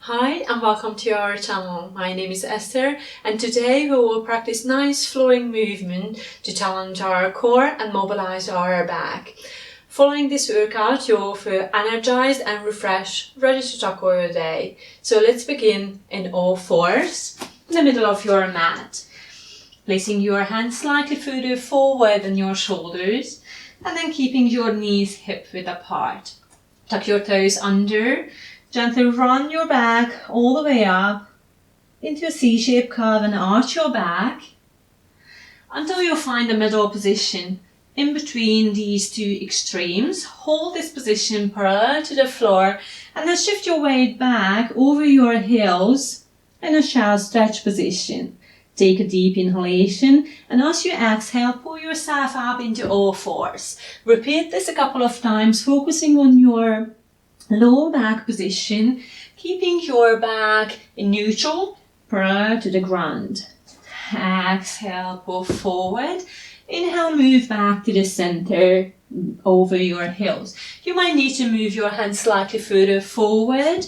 Hi and welcome to our channel. My name is Esther and today we will practice nice flowing movement to challenge our core and mobilize our back. Following this workout you'll feel energized and refreshed, ready to tackle your day. So let's begin in all fours in the middle of your mat. Placing your hands slightly further forward than your shoulders and then keeping your knees hip-width apart. Tuck your toes under. Gently run your back all the way up into a C-shaped curve and arch your back until you find the middle position in between these two extremes. Hold this position parallel to the floor and then shift your weight back over your heels in a shallow stretch position. Take a deep inhalation and as you exhale, pull yourself up into all fours. Repeat this a couple of times, focusing on your lower back position, keeping your back in neutral, parallel to the ground. Exhale, pull forward. Inhale, move back to the center over your heels. You might need to move your hands slightly further forward.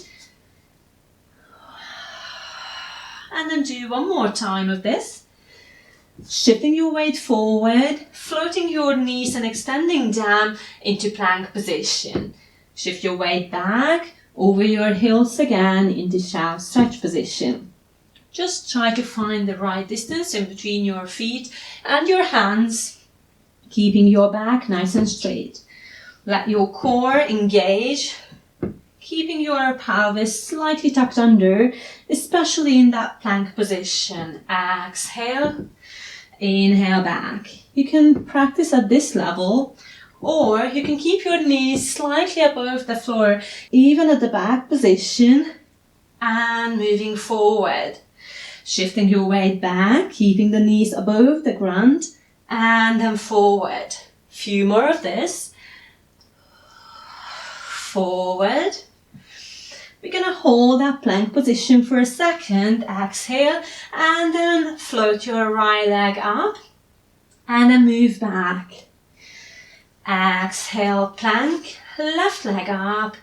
And then do one more time of this. Shifting your weight forward, floating your knees and extending down into plank position. Shift your weight back over your heels again into shallow stretch position. Just try to find the right distance in between your feet and your hands, keeping your back nice and straight. Let your core engage, keeping your pelvis slightly tucked under, especially in that plank position. Exhale, inhale back. You can practice at this level, or you can keep your knees slightly above the floor, even at the back position, and moving forward. Shifting your weight back, keeping the knees above the ground, and then forward. Few more of this. Forward. We're going to hold that plank position for a second. Exhale, and then float your right leg up, and then move back. Exhale, plank, left leg up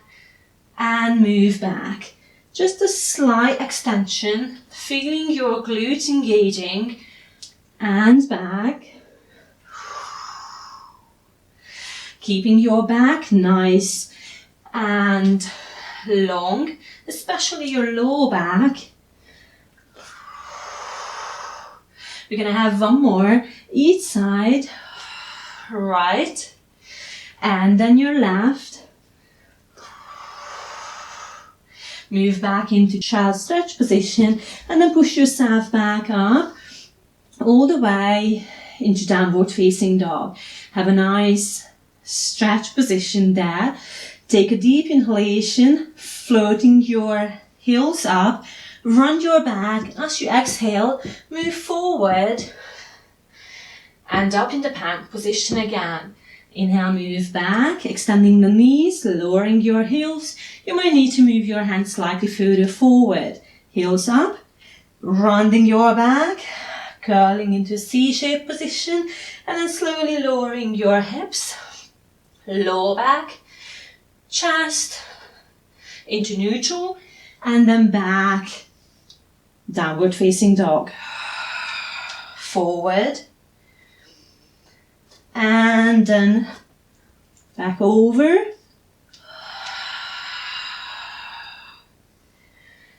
and move back. Just a slight extension, feeling your glutes engaging and back. Keeping your back nice and long, especially your lower back. We're going to have one more each side. Right. And then your left. Move back into shallow stretch position and then push yourself back up all the way into downward facing dog. Have a nice stretch position there. Take a deep inhalation, floating your heels up. Run your back. As you exhale, move forward and up in the plank position again. Inhale, move back, extending the knees, lowering your heels. You might need to move your hands slightly further forward. Heels up, rounding your back, curling into C-shaped position, and then slowly lowering your hips, lower back, chest into neutral, and then back, downward facing dog. Forward. And then back over.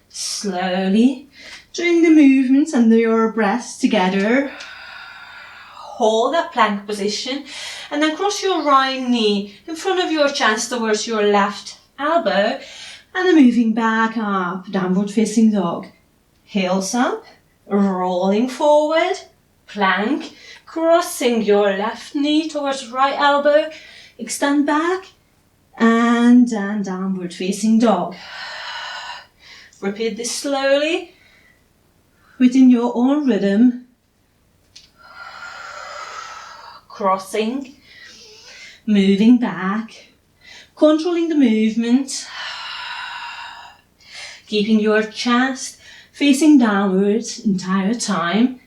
Slowly doing the movements under your breath together. Hold that plank position and then cross your right knee in front of your chest towards your left elbow and then moving back up, downward facing dog. Heels up, rolling forward, plank. Crossing your left knee towards right elbow, extend back, and then downward facing dog. Repeat this slowly, within your own rhythm. Crossing, moving back, controlling the movement, keeping your chest facing downwards entire time.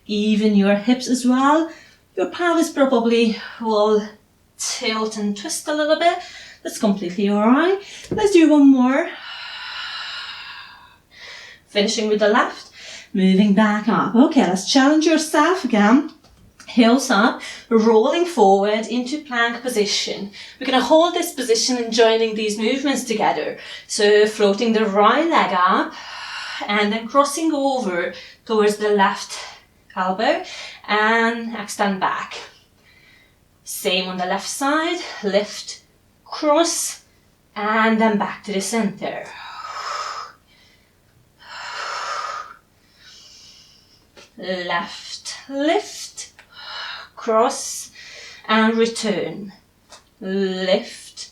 Even your hips as well. Your pelvis probably will tilt and twist a little bit. That's completely alright. Let's do one more. Finishing with the left, moving back up. Okay, let's challenge yourself again. Heels up, rolling forward into plank position. We're going to hold this position and joining these movements together. So floating the right leg up and then crossing over towards the left elbow and extend back. Same on the left side, lift, cross, and then back to the center. Left, lift, cross, and return. Lift,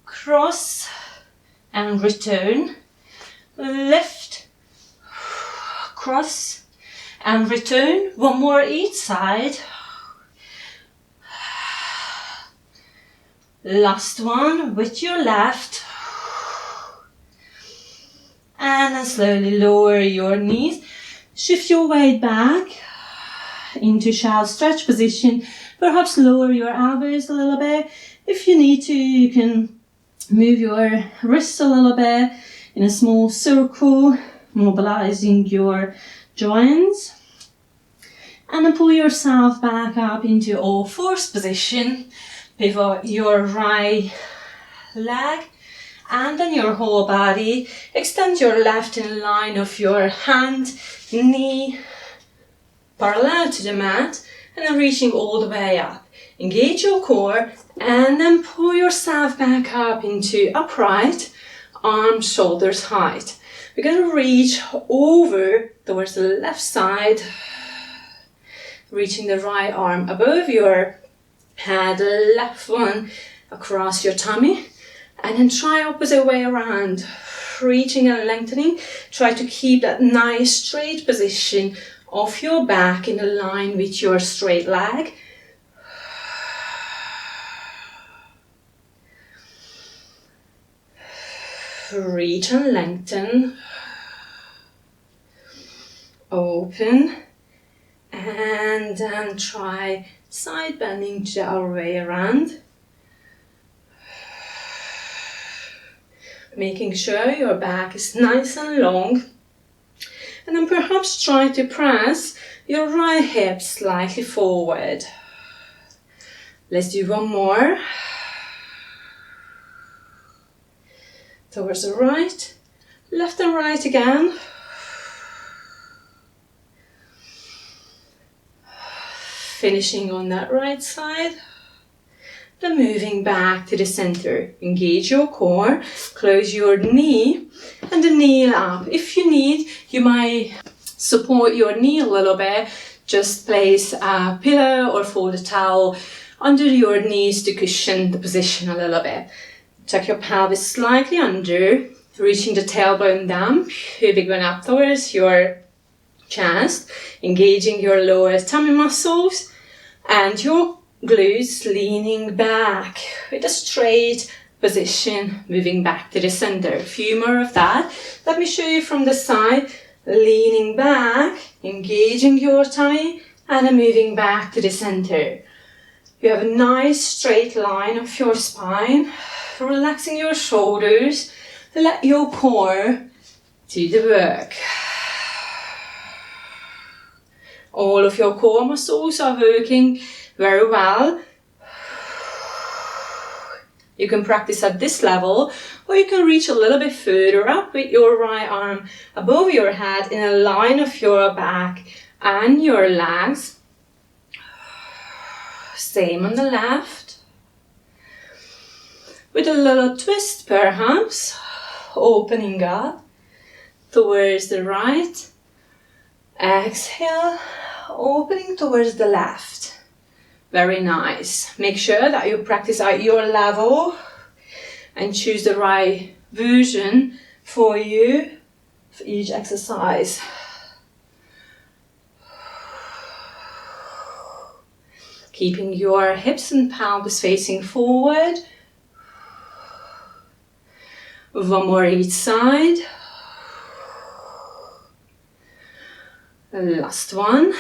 cross, and return. Lift, cross, and return. One more each side. Last one with your left. And then slowly lower your knees. Shift your weight back into shallow stretch position. Perhaps lower your elbows a little bit. If you need to, you can move your wrists a little bit in a small circle, mobilizing your joints. And then pull yourself back up into all fours position. Pivot your right leg and then your whole body. Extend your left in line of your hand, knee, parallel to the mat, and then reaching all the way up. Engage your core and then pull yourself back up into upright, arms, shoulders height. We're going to reach over towards the left side, reaching the right arm above your head, left one across your tummy, and then try opposite way around, reaching and lengthening. Try to keep that nice straight position of your back in line with your straight leg. Reach and lengthen. Open. And then try side bending the other way around. Making sure your back is nice and long. And then perhaps try to press your right hip slightly forward. Let's do one more. Towards the right, left and right again. Finishing on that right side. Then moving back to the center. Engage your core, close your knee and the knee up. If you need, you might support your knee a little bit. Just place a pillow or fold a towel under your knees to cushion the position a little bit. Tuck your pelvis slightly under, reaching the tailbone down, pubic bone up towards your chest, engaging your lower tummy muscles and your glutes leaning back with a straight position, moving back to the center. A few more of that. Let me show you from the side, leaning back, engaging your tummy and then moving back to the center. You have a nice straight line of your spine, relaxing your shoulders, let your core do the work. All of your core muscles are working very well. You can practice at this level, or you can reach a little bit further up with your right arm above your head in a line of your back and your legs. Same on the left. With a little twist perhaps, opening up towards the right. Exhale, opening towards the left. Very nice. Make sure that you practice at your level and choose the right version for you for each exercise. Keeping your hips and pelvis facing forward. One more each side. Last one.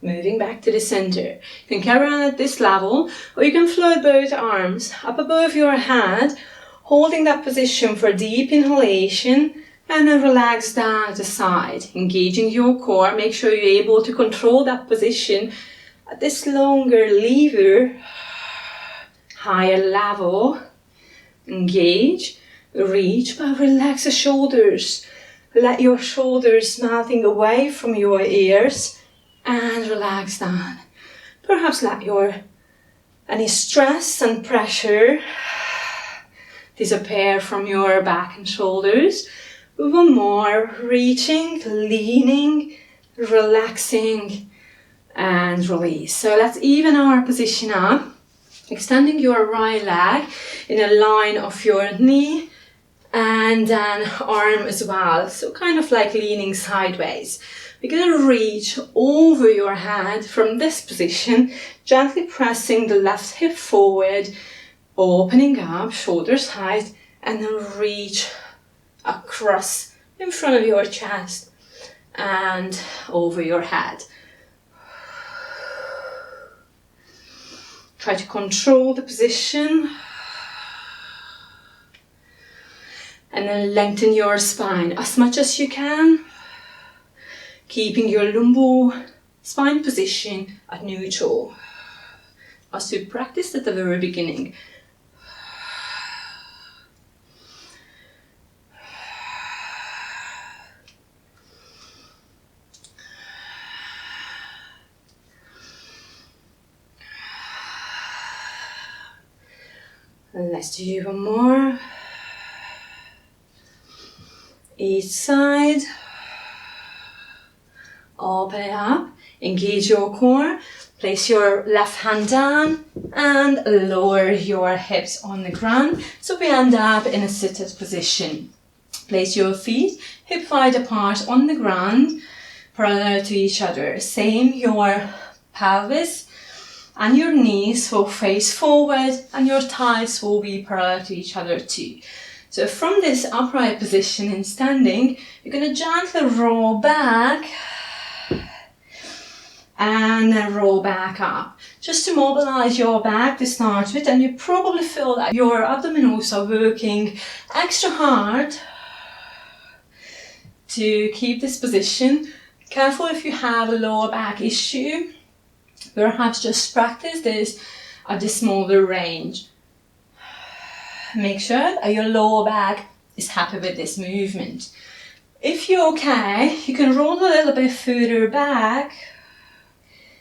moving back to the center. You can carry on at this level, or you can float both arms up above your head, holding that position for deep inhalation, and then relax down at the side, engaging your core. Make sure you're able to control that position at this longer lever, higher level. Engage, reach, but relax the shoulders. Let your shoulders melting away from your ears and relax down. Perhaps let any stress and pressure disappear from your back and shoulders. One more, reaching, leaning, relaxing, and release. So let's even our position up, extending your right leg in a line of your knee and then arm as well. So kind of like leaning sideways. We're going to reach over your head from this position, gently pressing the left hip forward, opening up, shoulders height, and then reach across in front of your chest and over your head. Try to control the position and then lengthen your spine as much as you can, keeping your lumbar spine position at neutral, as we practiced at the very beginning. And let's do one more. Each side. Open it up, engage your core, place your left hand down and lower your hips on the ground so we end up in a seated position. Place your feet hip wide apart on the ground, parallel to each other. Same, your pelvis and your knees will face forward and your thighs will be parallel to each other too. So from this upright position in standing, you're going to gently roll back and then roll back up, just to mobilize your back to start with. And you probably feel that your abdominals are working extra hard to keep this position. Careful if you have a lower back issue, perhaps just practice this at the smaller range. Make sure that your lower back is happy with this movement. If you're okay, you can roll a little bit further back,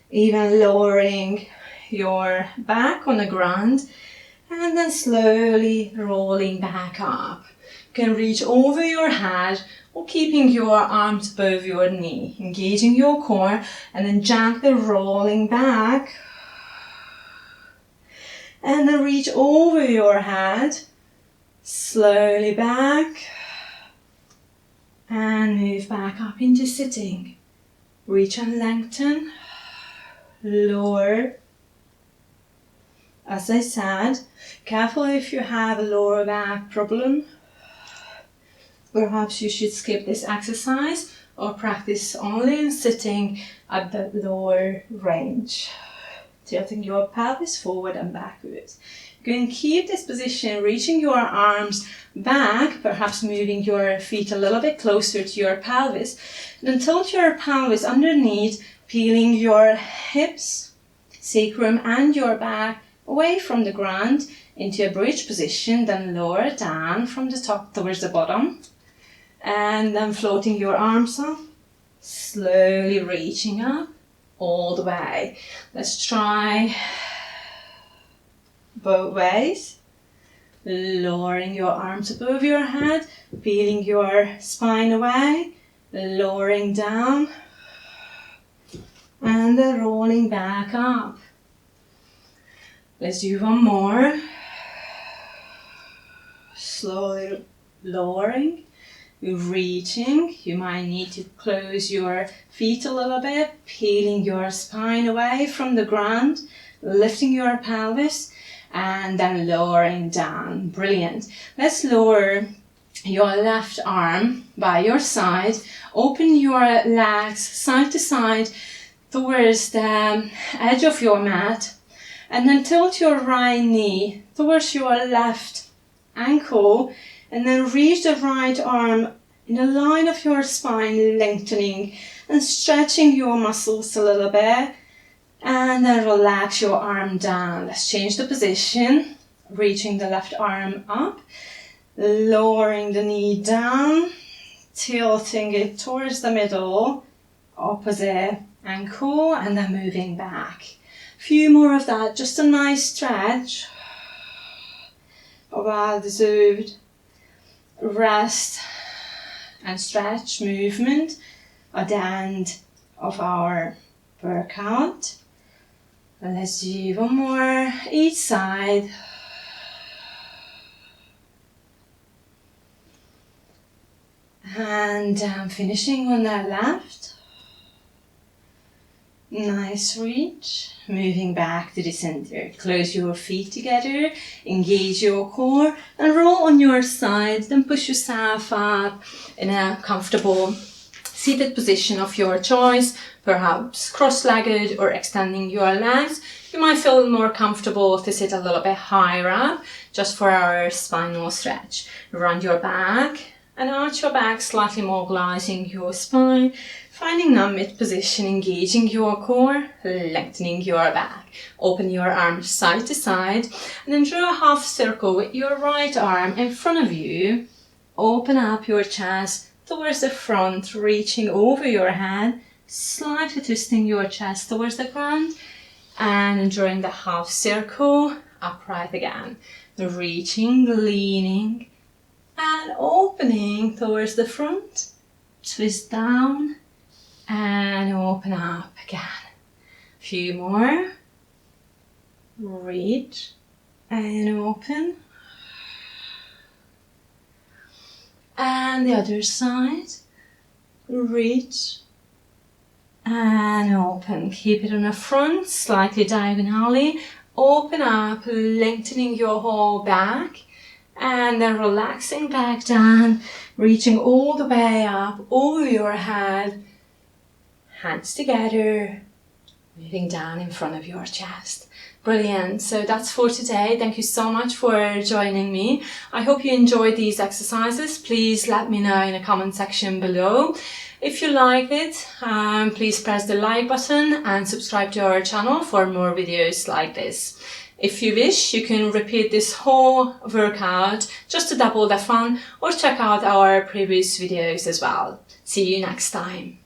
even lowering your back on the ground and then slowly rolling back up. You can reach over your head or keeping your arms above your knee, engaging your core and then gently rolling back and then reach over your head, slowly back and move back up into sitting. Reach and lengthen. Lower. As I said, careful if you have a lower back problem. Perhaps you should skip this exercise or practice only in sitting at the lower range. Tilting your pelvis forward and backwards. You can keep this position, reaching your arms back, perhaps moving your feet a little bit closer to your pelvis. Then tilt your pelvis underneath, peeling your hips, sacrum and your back away from the ground into a bridge position, then lower it down from the top towards the bottom and then floating your arms up, slowly reaching up all the way. Let's try both ways. Lowering your arms above your head, peeling your spine away, lowering down and then rolling back up. Let's do one more. Slowly lowering, reaching. You might need to close your feet a little bit, peeling your spine away from the ground, lifting your pelvis and then lowering down. Brilliant. Let's lower your left arm by your side. Open your legs side to side. towards the edge of your mat, and then tilt your right knee towards your left ankle, and then reach the right arm in the line of your spine, lengthening and stretching your muscles a little bit, and then relax your arm down. Let's change the position, reaching the left arm up, lowering the knee down, tilting it towards the middle, opposite ankle, and then moving back. Few more of that, just a nice stretch, a well-deserved rest and stretch movement at the end of our workout. Let's do one more each side. And finishing on the left. Nice reach. Moving back to the center. Close your feet together, engage your core, and roll on your side. Then push yourself up in a comfortable seated position of your choice, perhaps cross-legged or extending your legs. You might feel more comfortable to sit a little bit higher up, just for our spinal stretch. Round your back and arch your back, slightly mobilizing your spine, finding that mid position, engaging your core, lengthening your back. Open your arms side to side, and then draw a half circle with your right arm in front of you. Open up your chest towards the front, reaching over your head, slightly twisting your chest towards the ground, and drawing the half circle, upright again. Reaching, leaning, and opening towards the front, twist down, and open up again. Few more. Reach and open. And the other side. Reach and open. Keep it on the front, slightly diagonally. Open up, lengthening your whole back. And then relaxing back down, reaching all the way up over your head. Hands together, moving down in front of your chest. Brilliant. So that's for today. Thank you so much for joining me. I hope you enjoyed these exercises. Please let me know in the comment section below. If you like it, please press the like button and subscribe to our channel for more videos like this. If you wish, you can repeat this whole workout just to double the fun, or check out our previous videos as well. See you next time.